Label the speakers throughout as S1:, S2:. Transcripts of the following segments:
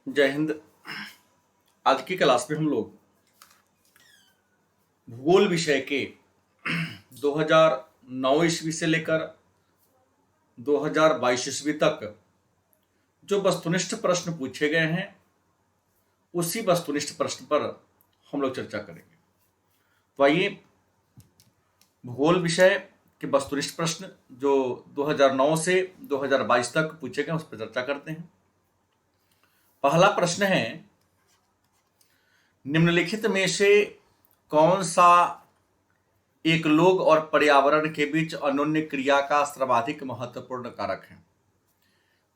S1: जय हिंद। आज की क्लास में हम लोग भूगोल विषय के 2009 ईस्वी से लेकर 2022 ईस्वी तक जो वस्तुनिष्ठ प्रश्न पूछे गए हैं उसी वस्तुनिष्ठ प्रश्न पर हम लोग चर्चा करेंगे। तो आइए भूगोल विषय के वस्तुनिष्ठ प्रश्न जो 2009 से 2022 तक पूछे गए उस पर चर्चा करते हैं। पहला प्रश्न है, निम्नलिखित में से कौन सा एक लोग और पर्यावरण के बीच अन्योन्य क्रिया का सर्वाधिक महत्वपूर्ण कारक है?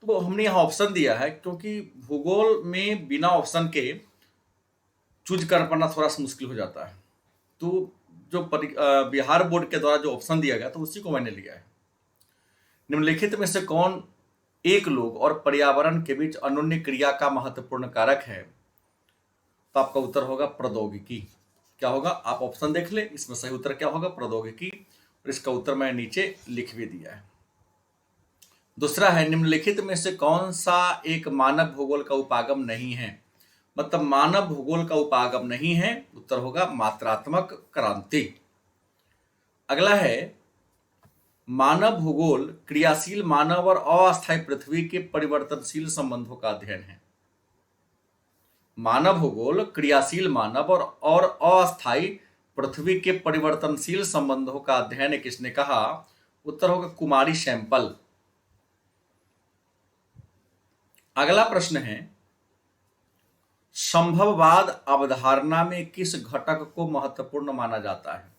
S1: तो हमने यहां ऑप्शन दिया है क्योंकि भूगोल में बिना ऑप्शन के चूज कर पाना थोड़ा सा मुश्किल हो जाता है। तो जो बिहार बोर्ड के द्वारा जो ऑप्शन दिया गया तो उसी को मैंने लिया है। निम्नलिखित में से कौन एक लोग और पर्यावरण के बीच अन्योन्य क्रिया का महत्वपूर्ण कारक है? तो आपका उत्तर होगा प्रौद्योगिकी। क्या होगा? आप ऑप्शन देख ले, इसमें सही उत्तर क्या होगा? प्रौद्योगिकी। और इसका उत्तर मैंने नीचे लिख भी दिया है। दूसरा है, निम्नलिखित में से कौन सा एक मानव भूगोल का उपागम नहीं है? मतलब मानव भूगोल का उपागम नहीं है। उत्तर होगा मात्रात्मक क्रांति। अगला है, मानव भूगोल क्रियाशील मानव और अस्थायी पृथ्वी के परिवर्तनशील संबंधों का अध्ययन है। मानव भूगोल क्रियाशील मानव और अस्थायी पृथ्वी के परिवर्तनशील संबंधों का अध्ययन किसने कहा? उत्तर होगा कुमारी सैंपल। अगला प्रश्न है, संभववाद अवधारणा में किस घटक को महत्वपूर्ण माना जाता है?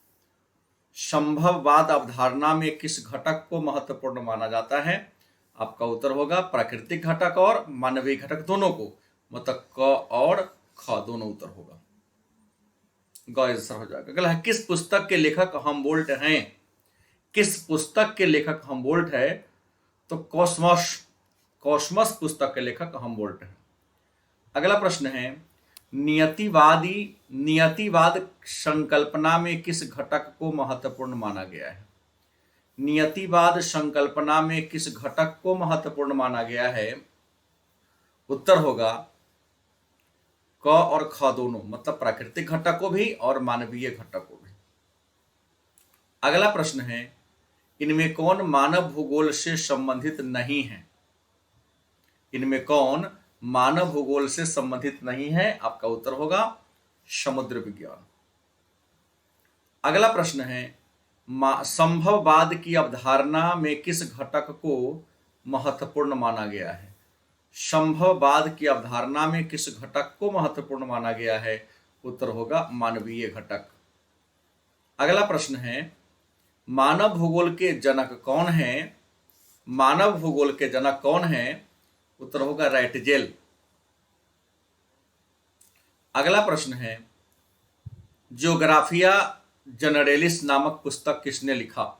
S1: संभववाद अवधारणा में किस घटक को महत्वपूर्ण माना जाता है? आपका उत्तर होगा प्राकृतिक घटक और मानवीय घटक दोनों को, मतलब क और ख दोनों उत्तर होगा। हो जाएगा। अगला है, किस पुस्तक के लेखक हमबोल्ट हैं? किस पुस्तक के लेखक हमबोल्ट है? तो कॉस्मस पुस्तक के लेखक हमबोल्ट है। अगला प्रश्न है, नियतिवाद संकल्पना में किस घटक को महत्वपूर्ण माना गया है? नियतिवाद संकल्पना में किस घटक को महत्वपूर्ण माना गया है? उत्तर होगा क और ख दोनों, मतलब प्राकृतिक घटक को भी और मानवीय घटक को भी। अगला प्रश्न है, इनमें कौन मानव भूगोल से संबंधित नहीं है? इनमें कौन मानव भूगोल से संबंधित नहीं है? आपका उत्तर होगा समुद्र विज्ञान। अगला प्रश्न है, संभववाद की अवधारणा में किस घटक को महत्वपूर्ण माना गया है? संभववाद की अवधारणा में किस घटक को महत्वपूर्ण माना गया है? उत्तर होगा मानवीय घटक। अगला प्रश्न है, मानव भूगोल के जनक कौन है? मानव भूगोल के जनक कौन है? उत्तर होगा रैटजेल। अगला प्रश्न है, ज्योग्राफिया जनरलिस नामक पुस्तक किसने लिखा?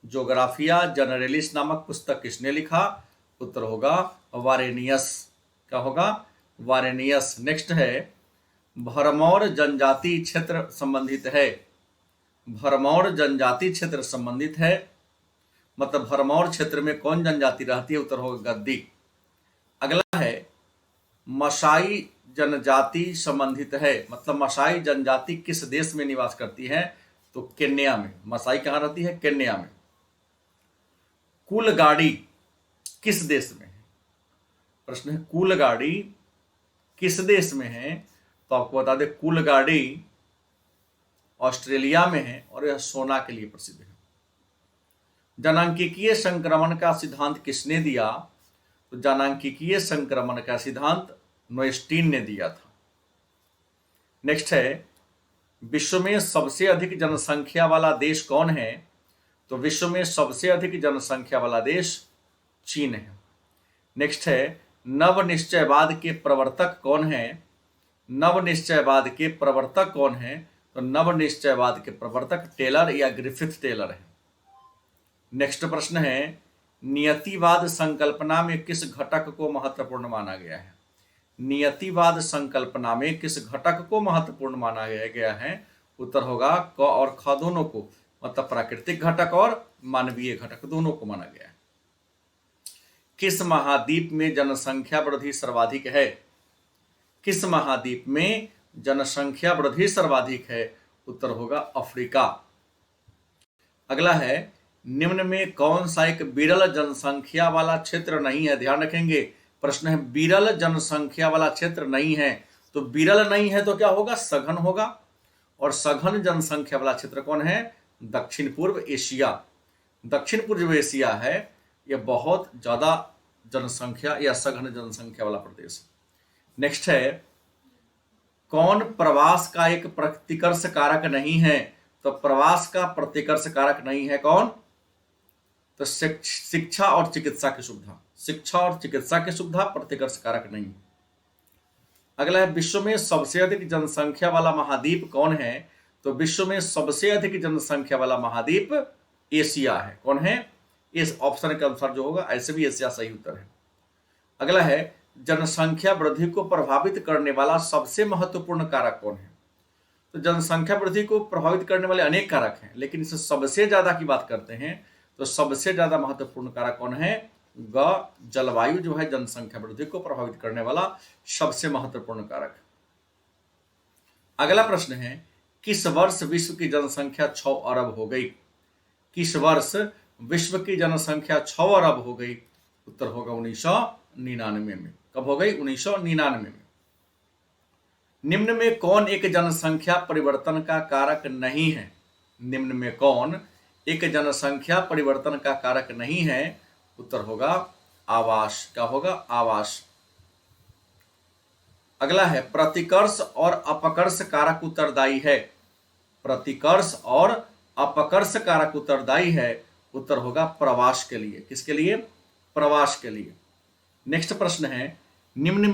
S1: ज्योग्राफिया जनरलिस नामक पुस्तक किसने लिखा? उत्तर होगा वारेनियस। क्या होगा? वारेनियस। नेक्स्ट है, भरमौर जनजाति क्षेत्र संबंधित है। भरमौर जनजाति क्षेत्र संबंधित है, मतलब भरमौर क्षेत्र में कौन जनजाति रहती है? उत्तर होगा गद्दी। अगला है, मसाई जनजाति संबंधित है, मतलब मसाई जनजाति किस देश में निवास करती है? तो केन्या में। मसाई कहाँ रहती है? केन्या में। कूलगाड़ी किस देश में है? प्रश्न है, कूलगाड़ी किस देश में है? तो आपको बता दें, कूलगाड़ी ऑस्ट्रेलिया में है और यह सोना के लिए प्रसिद्ध है। जनांकिकीय संक्रमण का सिद्धांत किसने दिया? तो जनांकिकीय संक्रमण का सिद्धांत नोएस्टीन ने दिया था। नेक्स्ट है, विश्व में सबसे अधिक जनसंख्या वाला देश कौन है? तो विश्व में सबसे अधिक जनसंख्या वाला देश चीन है। नेक्स्ट है, नवनिश्चयवाद के प्रवर्तक कौन है? नवनिश्चयवाद के प्रवर्तक कौन है? तो नवनिश्चयवाद के प्रवर्तक टेलर या ग्रिफिथ टेलर है। नेक्स्ट प्रश्न है, नियतिवाद संकल्पना में किस घटक को महत्वपूर्ण माना गया है? नियतिवाद संकल्पना में किस घटक को महत्वपूर्ण माना गया है? उत्तर होगा क और ख दोनों को, मतलब प्राकृतिक घटक और मानवीय घटक दोनों को माना गया है। किस महाद्वीप में जनसंख्या वृद्धि सर्वाधिक है? किस महाद्वीप में जनसंख्या वृद्धि सर्वाधिक है? उत्तर होगा अफ्रीका। अगला है, निम्न में कौन सा एक विरल जनसंख्या वाला क्षेत्र नहीं है? ध्यान रखेंगे, प्रश्न है विरल जनसंख्या वाला क्षेत्र नहीं है, तो विरल नहीं है तो क्या होगा? सघन होगा। और सघन जनसंख्या वाला क्षेत्र कौन है? दक्षिण पूर्व एशिया। दक्षिण पूर्व एशिया है, यह बहुत ज्यादा जनसंख्या या सघन जनसंख्या वाला प्रदेश। नेक्स्ट है, कौन प्रवास का एक प्रतिकर्ष कारक नहीं है? तो प्रवास का प्रतिकर्ष कारक नहीं है कौन? तो शिक्षा और चिकित्सा की सुविधा। शिक्षा और चिकित्सा की सुविधा प्रतिकर्ष कारक नहीं। अगला है, विश्व में सबसे अधिक जनसंख्या वाला महाद्वीप कौन है? तो विश्व में सबसे अधिक जनसंख्या वाला महाद्वीप एशिया है। कौन है? इस ऑप्शन के अनुसार जो होगा, ऐसे भी एशिया सही उत्तर है। अगला है, जनसंख्या वृद्धि को प्रभावित करने वाला सबसे महत्वपूर्ण कारक कौन है? तो जनसंख्या वृद्धि को प्रभावित करने वाले अनेक कारक हैं, लेकिन इसे सबसे ज्यादा की बात करते हैं तो सबसे ज्यादा महत्वपूर्ण कारक कौन है? जलवायु जो है जनसंख्या वृद्धि को प्रभावित करने वाला सबसे महत्वपूर्ण कारक। अगला प्रश्न है, किस वर्ष विश्व की जनसंख्या 6 अरब हो गई? किस वर्ष विश्व की जनसंख्या 6 अरब हो गई? उत्तर होगा 1999 में। कब हो गई? 1999 में। निम्न में कौन एक जनसंख्या परिवर्तन का कारक नहीं है? निम्न में कौन एक जनसंख्या परिवर्तन का कारक नहीं है? उत्तर होगा आवास। क्या होगा? आवास। अगला है, प्रतिकर्ष और अपकर्ष कारक उत्तरदायी है। प्रतिकर्ष और अपकर्ष कारक उत्तरदायी है। उत्तर होगा प्रवास के लिए। किसके लिए? प्रवास के लिए। नेक्स्ट प्रश्न है, निम्न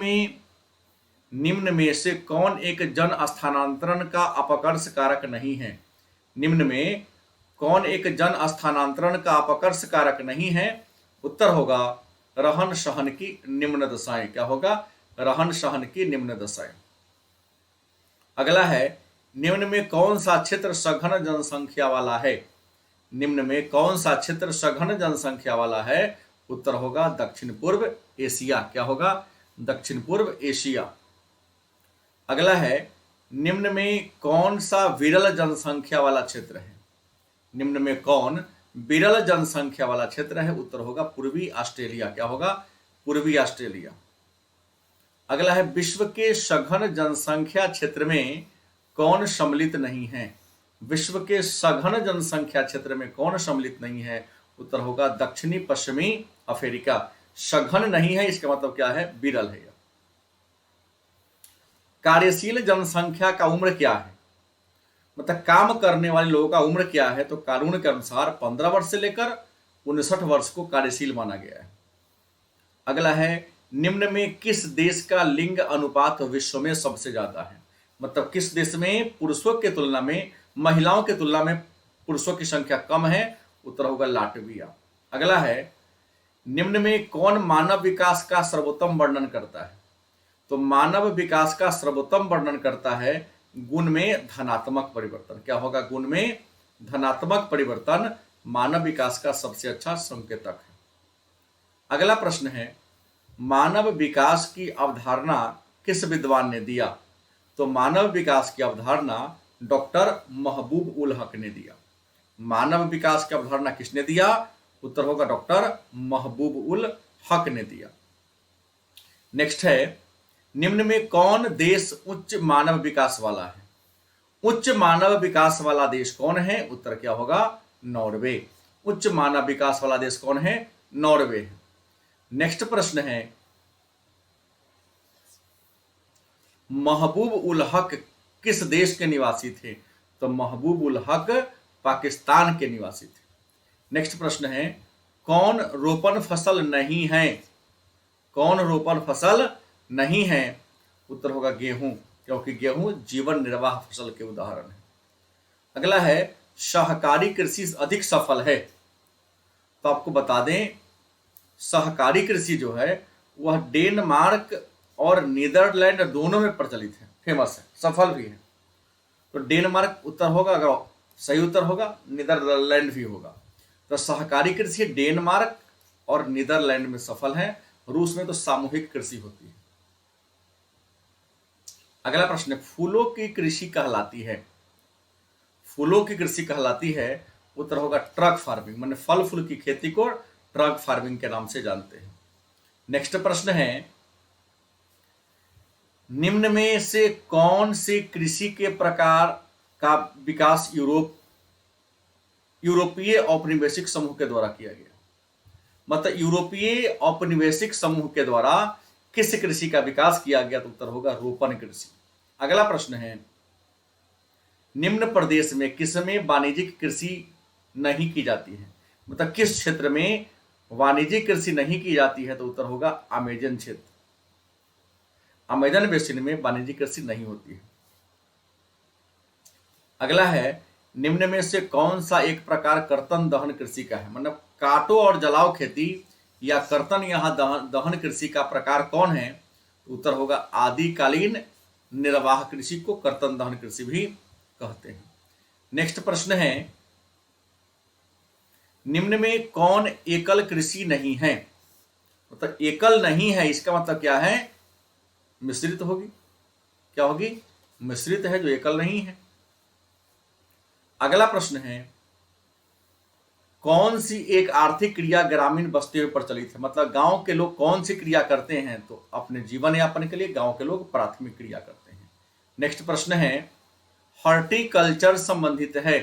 S1: में से कौन एक जन स्थानांतरण का अपकर्ष कारक नहीं है? निम्न में कौन एक जन स्थानांतरण का अपकर्ष कारक नहीं है? उत्तर होगा रहन सहन की निम्न दशाएं। क्या होगा? रहन सहन की निम्न दशाएं। अगला है, निम्न में कौन सा क्षेत्र सघन जनसंख्या वाला है? निम्न में कौन सा क्षेत्र सघन जनसंख्या वाला है? उत्तर होगा दक्षिण पूर्व एशिया। क्या होगा? दक्षिण पूर्व एशिया। अगला है, निम्न में कौन सा विरल जनसंख्या वाला क्षेत्र है? निम्न में कौन विरल जनसंख्या वाला क्षेत्र है? उत्तर होगा पूर्वी ऑस्ट्रेलिया। क्या होगा? पूर्वी ऑस्ट्रेलिया। अगला है, विश्व के सघन जनसंख्या क्षेत्र में कौन सम्मिलित नहीं है? विश्व के सघन जनसंख्या क्षेत्र में कौन सम्मिलित नहीं है? उत्तर होगा दक्षिणी पश्चिमी अफ्रीका। सघन नहीं है इसका मतलब क्या है? विरल है। कार्यशील जनसंख्या का उम्र क्या है? मतलब काम करने वाले लोगों का उम्र क्या है? तो कानून के अनुसार 15 वर्ष से लेकर 59 वर्ष को कार्यशील माना गया है। अगला है, निम्न में किस देश का लिंग अनुपात विश्व में सबसे ज्यादा है? मतलब किस देश में पुरुषों के तुलना में महिलाओं की तुलना में पुरुषों की संख्या कम है? उत्तर होगा लाटविया। अगला है, निम्न में कौन मानव विकास का सर्वोत्तम वर्णन करता है? तो मानव विकास का सर्वोत्तम वर्णन करता है गुण में धनात्मक परिवर्तन। क्या होगा? गुण में धनात्मक परिवर्तन मानव विकास का सबसे अच्छा संकेतक है। अगला प्रश्न है, मानव विकास की अवधारणा किस विद्वान ने दिया? तो मानव विकास की अवधारणा डॉक्टर महबूब उल हक ने दिया। मानव विकास की अवधारणा किसने दिया? उत्तर होगा डॉक्टर महबूब उल हक ने दिया। नेक्स्ट है, निम्न में कौन देश उच्च मानव विकास वाला है? उच्च मानव विकास वाला देश कौन है? उत्तर क्या होगा? नॉर्वे। उच्च मानव विकास वाला देश कौन है? नॉर्वे है। नेक्स्ट प्रश्न है, महबूब उल हक किस देश के निवासी थे? तो महबूब उल हक पाकिस्तान के निवासी थे। नेक्स्ट प्रश्न है, कौन रोपण फसल नहीं है? कौन रोपण फसल नहीं है? उत्तर होगा गेहूं, क्योंकि गेहूं जीवन निर्वाह फसल के उदाहरण है। अगला है, सहकारी कृषि अधिक सफल है? तो आपको बता दें, सहकारी कृषि जो है वह डेनमार्क और नीदरलैंड दोनों में प्रचलित है, फेमस है, सफल भी है। तो डेनमार्क उत्तर होगा, अगर सही उत्तर होगा, नीदरलैंड भी होगा। तो सहकारी कृषि डेनमार्क और नीदरलैंड में सफल है। रूस में तो सामूहिक कृषि होती है। अगला प्रश्न है, फूलों की कृषि कहलाती है, फूलों की कृषि कहलाती है, उत्तर होगा ट्रक फार्मिंग, माने फल फूल की खेती को ट्रक फार्मिंग के नाम से जानते हैं। नेक्स्ट प्रश्न है, निम्न में से कौन से कृषि के प्रकार का विकास यूरोपीय औपनिवेशिक समूह के द्वारा किया गया? मतलब यूरोपीय औपनिवेशिक समूह के द्वारा किस कृषि का विकास किया गया? तो उत्तर होगा रोपण कृषि। अगला प्रश्न है, निम्न प्रदेश में किसमें वाणिज्यिक कृषि नहीं की जाती है? मतलब किस क्षेत्र में वाणिज्यिक कृषि नहीं की जाती है? तो उत्तर होगा अमेजन क्षेत्र, अमेजन बेसिन में वाणिज्यिक कृषि नहीं होती है। अगला है, निम्न में से कौन सा एक प्रकार कर्तन दहन कृषि का है? मतलब काटो और जलाओ खेती या कर्तन यहां दहन कृषि का प्रकार कौन है? तो उत्तर होगा आदिकालीन निर्वाह कृषि को कर्तन दहन कृषि भी कहते हैं। नेक्स्ट प्रश्न है, निम्न में कौन एकल कृषि नहीं है? मतलब एकल नहीं है इसका मतलब क्या है? मिश्रित होगी। क्या होगी? मिश्रित है, जो एकल नहीं है। अगला प्रश्न है, कौन सी एक आर्थिक क्रिया ग्रामीण बस्तियों में प्रचलित है? मतलब गांव के लोग कौन सी क्रिया करते हैं? तो अपने जीवन यापन के लिए गांव के लोग प्राथमिक क्रिया करते हैं। नेक्स्ट प्रश्न है, हॉर्टिकल्चर संबंधित है,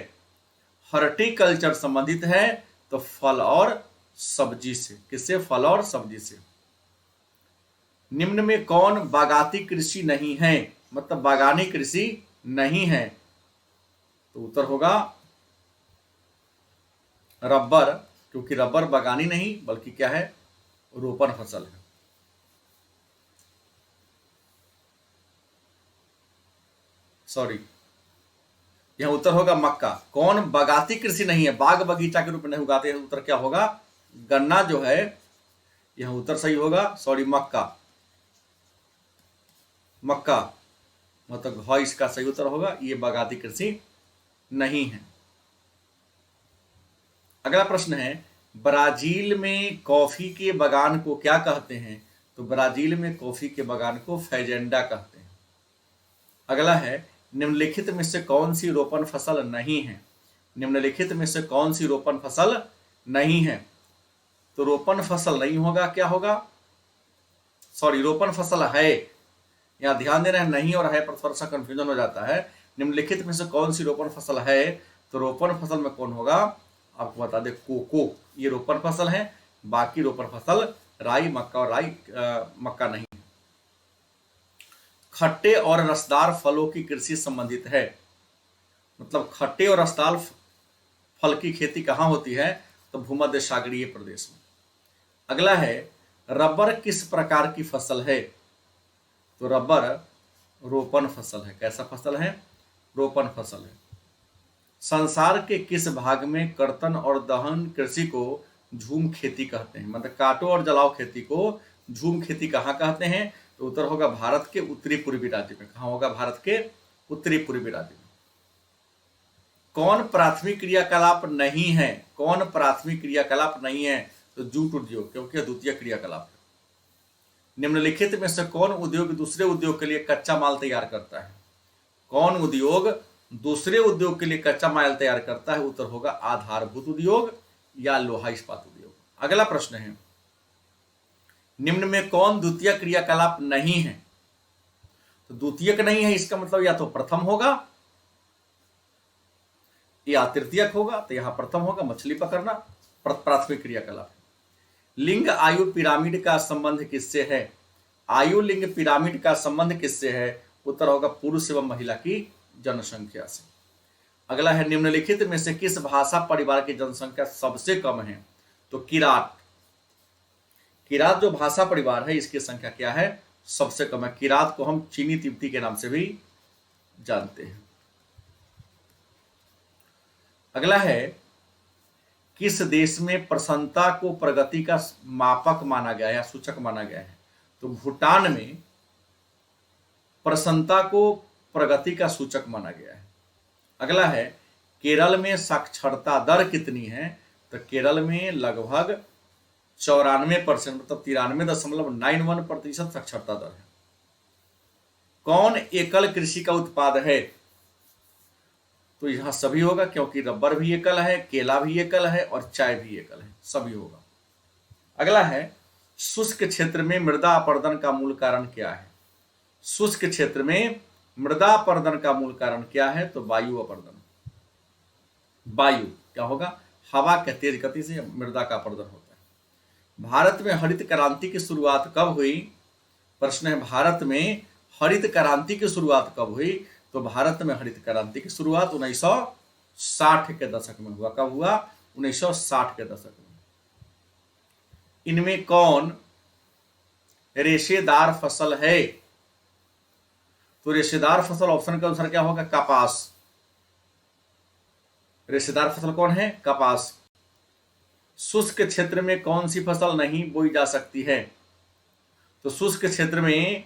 S1: हॉर्टिकल्चर संबंधित है तो फल और सब्जी से। किससे? फल और सब्जी से। निम्न में कौन बागाती कृषि नहीं है? मतलब बागानी कृषि नहीं है, तो उत्तर होगा रबर, क्योंकि रबर बागानी नहीं बल्कि क्या है? रोपण फसल है। सॉरी, यह उत्तर होगा मक्का। कौन बागाती कृषि नहीं है, बाग बगीचा के रूप में नहीं उगाते हैं? उत्तर क्या होगा? गन्ना जो है, यह उत्तर सही होगा। सॉरी, मक्का, मक्का मतलब घ इसका सही उत्तर होगा। ये बागाती कृषि नहीं है। अगला प्रश्न है, ब्राजील में कॉफी के बागान को क्या कहते हैं? तो ब्राजील में कॉफी के बागान को फेजेंडा कहते हैं। अगला है, निम्नलिखित में से कौन सी रोपण फसल नहीं है? निम्नलिखित में से कौन सी रोपण फसल नहीं है? तो रोपण फसल नहीं होगा, क्या होगा? सॉरी, रोपण फसल है। यहां ध्यान देना है, नहीं और है पर थोड़ा सा कंफ्यूजन हो जाता है। निम्नलिखित में से कौन सी रोपण फसल है? तो रोपण फसल में कौन होगा? आपको बता दे, कोको, ये रोपण फसल है। बाकी रोपण फसल राई, मक्का और मक्का नहीं। खट्टे और रसदार फलों की कृषि संबंधित है। मतलब खट्टे और रसदार फल की खेती कहां होती है? तो भूमध्य सागरीय प्रदेश में। अगला है, रबर किस प्रकार की फसल है? तो रबर रोपण फसल है। कैसा फसल है? रोपण फसल है। संसार के किस भाग में कर्तन और दहन कृषि को झूम खेती कहते हैं? मतलब काटो और जलाओ खेती को झूम खेती कहाँ कहते हैं? तो उत्तर होगा भारत के उत्तरी पूर्वी राज्य में। कहाँ होगा? भारत के उत्तरी पूर्वी राज्य में। कौन प्राथमिक क्रियाकलाप नहीं है? कौन प्राथमिक क्रियाकलाप नहीं है? तो जूट उद्योग, क्योंकि द्वितीय क्रियाकलाप है। निम्नलिखित में से कौन उद्योग दूसरे उद्योग के लिए कच्चा माल तैयार करता है? कौन उद्योग दूसरे उद्योग के लिए कच्चा माल तैयार करता है? उत्तर होगा आधारभूत उद्योग या लोहा इस्पात उद्योग। अगला प्रश्न है, निम्न में कौन द्वितीय क्रियाकलाप नहीं है? तो द्वितीयक नहीं है इसका मतलब या तो प्रथम होगा या तृतीयक होगा। तो यहां प्रथम होगा, मछली पकड़ना प्राथमिक क्रियाकलाप। लिंग आयु पिरामिड का संबंध किससे है? आयु लिंग पिरामिड का संबंध किससे है? उत्तर होगा पुरुष एवं महिला की जनसंख्या से। अगला है, निम्नलिखित में से किस भाषा परिवार की जनसंख्या सबसे कम है? तो किरात, किरात जो भाषा परिवार है इसकी संख्या क्या है? सबसे कम है। किरात को हम चीनी तिब्बती के नाम से भी जानते हैं। अगला है, किस देश में प्रसन्नता को प्रगति का मापक माना गया है या सूचक माना गया है? तो भूटान में प्रसन्नता को प्रगति का सूचक माना गया है। अगला है, केरल में साक्षरता दर कितनी है? तो केरल में लगभग 94%, मतलब 93.91% साक्षरता दर है। कौन एकल कृषि का उत्पाद है? तो यहां सभी होगा, क्योंकि रबर भी एकल है, केला भी एकल है और चाय भी एकल है, सभी होगा। अगला है, शुष्क क्षेत्र में मृदा अपरदन का मूल कारण क्या है? शुष्क क्षेत्र में मृदा अपरदन का मूल कारण क्या है? तो वायु अपरदन। वायु क्या होगा? हवा के तेज गति से मृदा का अपरदन होता है। भारत में हरित क्रांति की शुरुआत कब हुई? प्रश्न है, भारत में हरित क्रांति की शुरुआत कब हुई? तो भारत में हरित क्रांति की शुरुआत 1960 के दशक में हुआ। कब हुआ? 1960 के दशक में। इनमें कौन रेशेदार फसल है? तो रेशेदार फसल ऑप्शन के अनुसार क्या होगा? कपास। रेशेदार फसल कौन है? कपास। शुष्क क्षेत्र में कौन सी फसल नहीं बोई जा सकती है? तो शुष्क क्षेत्र में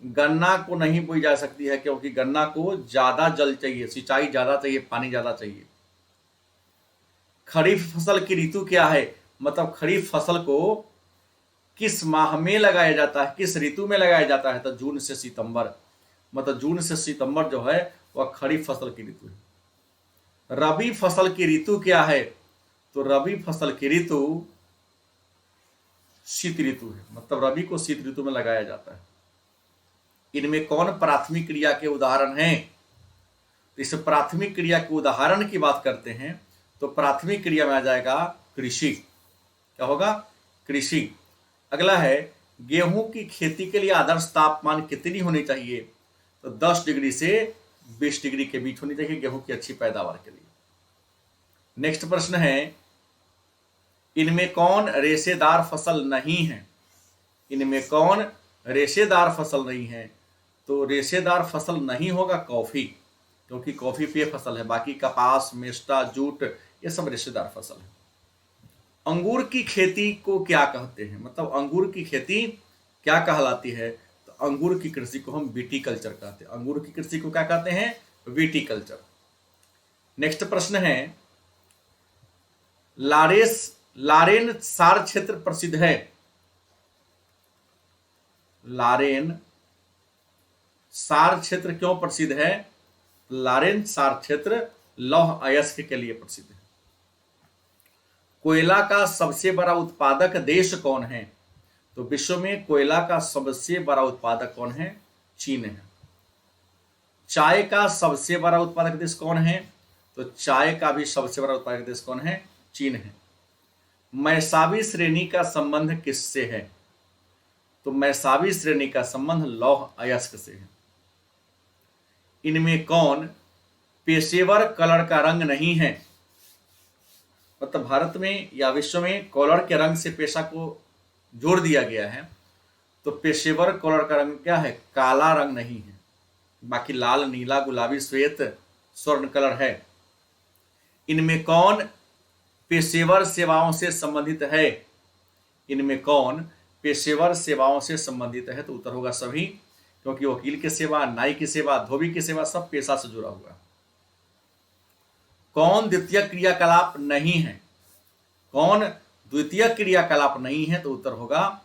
S1: गन्ना को नहीं बोई जा सकती है, क्योंकि गन्ना को ज्यादा जल चाहिए, सिंचाई ज्यादा चाहिए, पानी ज्यादा चाहिए। खरीफ फसल की ऋतु क्या है? मतलब खरीफ फसल को किस माह में लगाया जाता है, किस ऋतु में लगाया जाता है? तो जून से सितंबर। मतलब जून से सितंबर जो है वह खरीफ फसल की ऋतु है। रबी फसल की ऋतु क्या है? तो रबी फसल की ऋतु शीत ऋतु है। मतलब रबी को शीत ऋतु में लगाया जाता है। इनमें कौन प्राथमिक क्रिया के उदाहरण हैं? इस प्राथमिक क्रिया के उदाहरण की बात करते हैं तो प्राथमिक क्रिया में आ जाएगा कृषि। क्या होगा? कृषि। अगला है, गेहूं की खेती के लिए आदर्श तापमान कितनी होनी चाहिए? तो 10 डिग्री से 20 डिग्री के बीच होनी चाहिए गेहूं की अच्छी पैदावार के लिए। नेक्स्ट प्रश्न है, इनमें कौन रेशेदार फसल नहीं है? इनमें कौन रेशेदार फसल नहीं है? तो रेशेदार फसल नहीं होगा कॉफी, क्योंकि कॉफी पेय फसल है। बाकी कपास, मेस्टा, जूट ये सब रेशेदार फसल है। अंगूर की खेती को क्या कहते हैं? मतलब अंगूर की खेती क्या कहलाती है? तो अंगूर की कृषि को हम विटीकल्चर कहते हैं। अंगूर की कृषि को क्या कहते हैं? विटीकल्चर। नेक्स्ट प्रश्न है, लारेन सार क्षेत्र प्रसिद्ध है। लारेन सार क्षेत्र क्यों प्रसिद्ध है? लारेन सार क्षेत्र लौह अयस्क के लिए प्रसिद्ध है। कोयला का सबसे बड़ा उत्पादक देश कौन है? तो विश्व में कोयला का सबसे बड़ा उत्पादक कौन है? चीन है। चाय का सबसे बड़ा उत्पादक देश कौन है? तो चाय का भी सबसे बड़ा उत्पादक देश कौन है? चीन है। मैसाबी श्रेणी का संबंध किससे है? तो मैसाबी श्रेणी का संबंध लौह अयस्क से है। इनमें कौन पेशेवर कलर का रंग नहीं है? मतलब भारत में या विश्व में कलर के रंग से पेशा को जोड़ दिया गया है, तो पेशेवर कलर का रंग क्या है? काला रंग नहीं है। बाकी लाल, नीला, गुलाबी, श्वेत, स्वर्ण कलर है। इनमें कौन पेशेवर सेवाओं से संबंधित है? इनमें कौन पेशेवर सेवाओं से संबंधित है? तो उत्तर होगा सभी, क्योंकि वकील की सेवा, नाई की सेवा, धोबी की सेवा सब पेशा से जुड़ा हुआ है। कौन द्वितीय क्रियाकलाप नहीं है? कौन द्वितीय क्रियाकलाप नहीं है? तो उत्तर होगा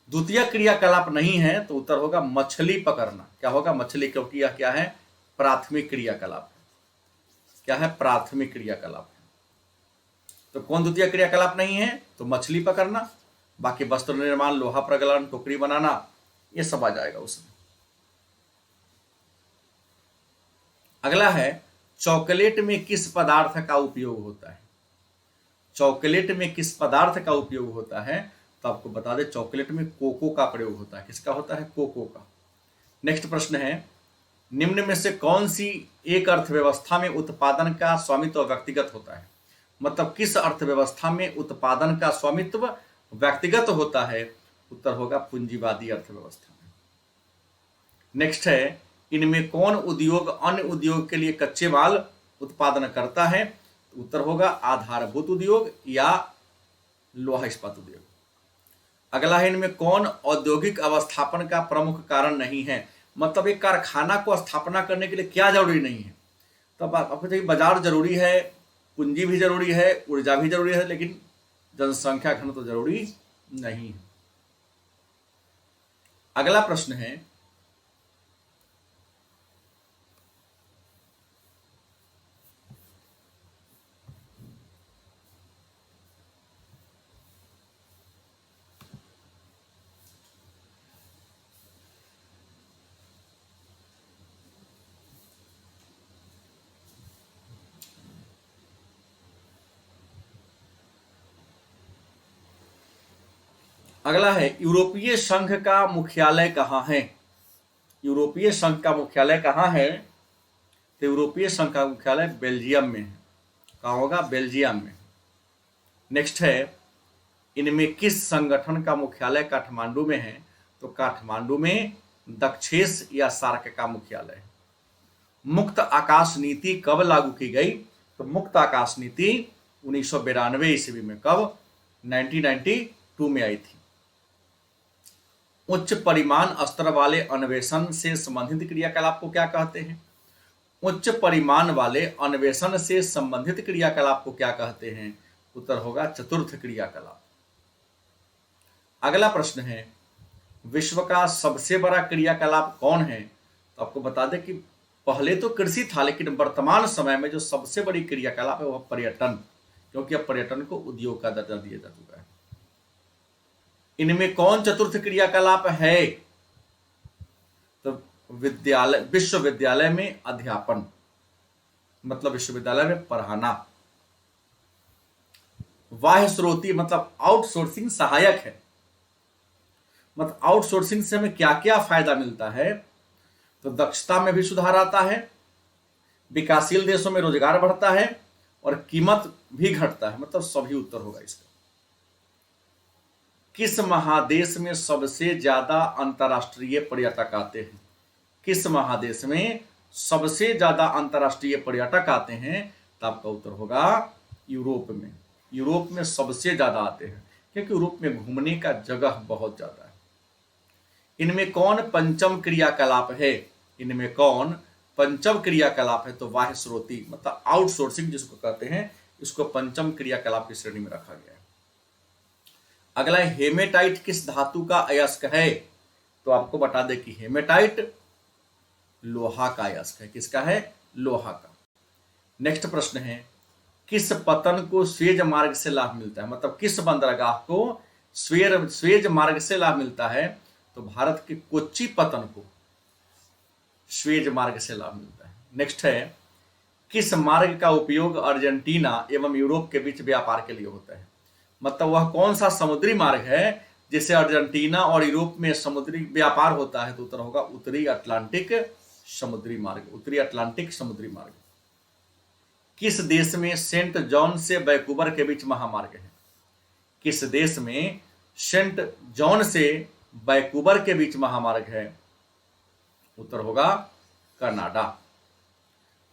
S1: द्वितीय क्रियाकलाप नहीं है, तो उत्तर होगा मछली पकड़ना। क्या होगा? मछली, क्योंकि यह क्या है? प्राथमिक क्रियाकलाप। क्या है? प्राथमिक क्रियाकलाप। तो कौन द्वितीय क्रियाकलाप नहीं है? तो मछली पकड़ना। बाकी वस्त्र निर्माण, लोहा प्रगलन, टोकरी बनाना ये सब आ जाएगा उसमें। अगला है, चॉकलेट में किस पदार्थ का उपयोग होता है? चॉकलेट में किस पदार्थ का उपयोग होता है? तो आपको बता दें, चॉकलेट में कोको का प्रयोग होता है। किसका होता है? कोको का। नेक्स्ट प्रश्न है, निम्न में से कौन सी एक अर्थव्यवस्था में उत्पादन का स्वामित्व व्यक्तिगत होता है? मतलब किस अर्थव्यवस्था में उत्पादन का स्वामित्व व्यक्तिगत होता है? उत्तर होगा पूंजीवादी अर्थव्यवस्था में। नेक्स्ट है, इनमें कौन उद्योग अन्य उद्योग के लिए कच्चे माल उत्पादन करता है? उत्तर होगा आधारभूत उद्योग या लोहा इस्पात उद्योग। अगला है, इनमें कौन औद्योगिक अवस्थापन का प्रमुख कारण नहीं है? मतलब एक कारखाना को स्थापना करने के लिए क्या जरूरी नहीं है? तो आपको चाहिए बाजार जरूरी है, पूंजी भी जरूरी है, ऊर्जा भी जरूरी है, लेकिन जनसंख्या घनत्व तो जरूरी नहीं है। अगला प्रश्न है, अगला है यूरोपीय संघ का मुख्यालय कहाँ है? यूरोपीय संघ का मुख्यालय कहाँ है? तो यूरोपीय संघ का मुख्यालय बेल्जियम में है। कहाँ होगा? बेल्जियम में। नेक्स्ट है, इनमें किस संगठन का मुख्यालय काठमांडू में है? तो काठमांडू में दक्षेस या सार्क का मुख्यालय है। मुक्त आकाश नीति कब लागू की गई? तो मुक्त आकाश नीति 1992 ईस्वी में। कब? 1992 में आई थी। उच्च परिमाण स्तर वाले अन्वेषण से संबंधित क्रियाकलाप को क्या कहते हैं? उच्च परिमाण वाले अन्वेषण से संबंधित क्रियाकलाप को क्या कहते हैं? उत्तर होगा चतुर्थ क्रियाकलाप। अगला प्रश्न है, विश्व का सबसे बड़ा क्रियाकलाप कौन है? तो आपको बता दें कि पहले तो कृषि था, लेकिन वर्तमान समय में जो सबसे बड़ी क्रियाकलाप है वह पर्यटन, क्योंकि अब पर्यटन को उद्योग का दर्जा दिया जा चुका है। इनमें कौन चतुर्थ क्रियाकलाप है? तो विद्यालय, विश्वविद्यालय में अध्यापन, मतलब विश्वविद्यालय में पढ़ाना। बाह्य स्रोती मतलब आउटसोर्सिंग सहायक है। मतलब आउटसोर्सिंग से हमें क्या क्या फायदा मिलता है? तो दक्षता में भी सुधार आता है, विकासशील देशों में रोजगार बढ़ता है और कीमत भी घटता है। मतलब सभी उत्तर होगा इसका। किस महादेश में सबसे ज्यादा अंतर्राष्ट्रीय पर्यटक आते हैं? किस महादेश में सबसे ज्यादा अंतर्राष्ट्रीय पर्यटक आते हैं? तो आपका उत्तर होगा यूरोप में। यूरोप में सबसे ज्यादा आते हैं, क्योंकि यूरोप में घूमने का जगह बहुत ज्यादा है। इनमें कौन पंचम क्रियाकलाप है? इनमें कौन पंचम क्रियाकलाप है? तो बाह्य स्रोती मतलब आउटसोर्सिंग जिसको कहते हैं, इसको पंचम क्रियाकलाप की श्रेणी में रखा गया है। अगला, हेमेटाइट किस धातु का अयस्क है? तो आपको बता दें कि हेमेटाइट लोहा का अयस्क है। किसका है? लोहा का। नेक्स्ट प्रश्न है, किस पतन को स्वेज मार्ग से लाभ मिलता है? मतलब किस बंदरगाह को स्वेज मार्ग से लाभ मिलता है? तो भारत के कोच्चि पतन को स्वेज मार्ग से लाभ मिलता है। नेक्स्ट है, किस मार्ग का उपयोग अर्जेंटीना एवं यूरोप के बीच व्यापार के लिए होता है? मतलब वह कौन सा समुद्री मार्ग है जिससे अर्जेंटीना और यूरोप में समुद्री व्यापार होता है? तो उत्तर होगा उत्तरी अटलांटिक समुद्री मार्ग। उत्तरी अटलांटिक समुद्री मार्ग। किस देश में सेंट जॉन से वैंकूवर के बीच महामार्ग है? किस देश में सेंट जॉन से वैंकूवर के बीच महामार्ग है? उत्तर होगा कनाडा।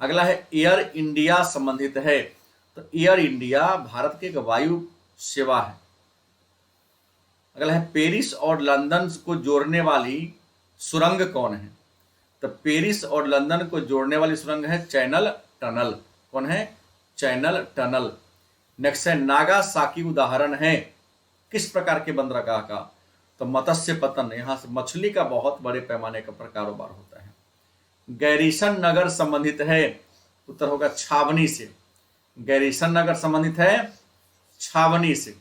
S1: अगला है, एयर इंडिया संबंधित है। तो एयर इंडिया भारत की एक वायु सेवा है। अगला है, पेरिस और लंदन को जोड़ने वाली सुरंग कौन है? तो पेरिस और लंदन को जोड़ने वाली सुरंग है चैनल टनल। कौन है? Channel tunnel. नेक्स्ट है, नागासाकी उदाहरण है किस प्रकार के बंदरगाह का? तो मत्स्य पतन, यहां से मछली का बहुत बड़े पैमाने का कारोबार होता है। गैरीसन नगर संबंधित है? उत्तर होगा छावनी से। गैरीसन नगर संबंधित है छावनी से।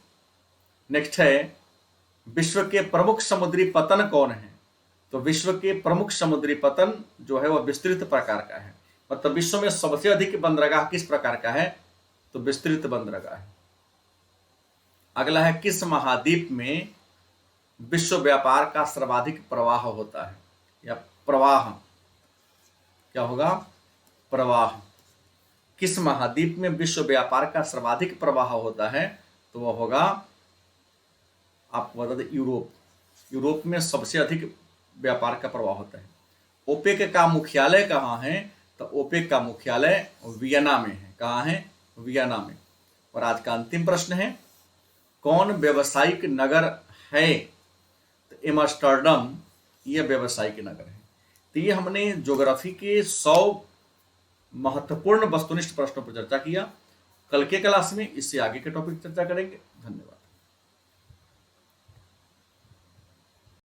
S1: नेक्स्ट है, विश्व के प्रमुख समुद्री पतन कौन है? तो विश्व के प्रमुख समुद्री पतन जो है वह विस्तृत प्रकार का है। मतलब विश्व में सबसे अधिक बंदरगाह किस प्रकार का है? तो विस्तृत बंदरगाह है। अगला है, किस महाद्वीप में विश्व व्यापार का सर्वाधिक प्रवाह होता है? या प्रवाह, क्या होगा? प्रवाह। किस महाद्वीप में विश्व व्यापार का सर्वाधिक प्रवाह होता है? तो वह होगा, आपको बता दें, यूरोप। यूरोप में सबसे अधिक व्यापार का प्रवाह होता है। ओपेक का मुख्यालय कहाँ है? तो ओपेक का मुख्यालय वियना में है। कहाँ है? वियना में। और आज का अंतिम प्रश्न है, कौन व्यवसायिक नगर है? तो एम्स्टर्डम ये व्यवसायिक नगर है। तो ये हमने ज्योग्राफी के 100 महत्वपूर्ण वस्तुनिष्ठ प्रश्नों पर चर्चा किया। कल के क्लास में इससे आगे के टॉपिक चर्चा करेंगे। धन्यवाद।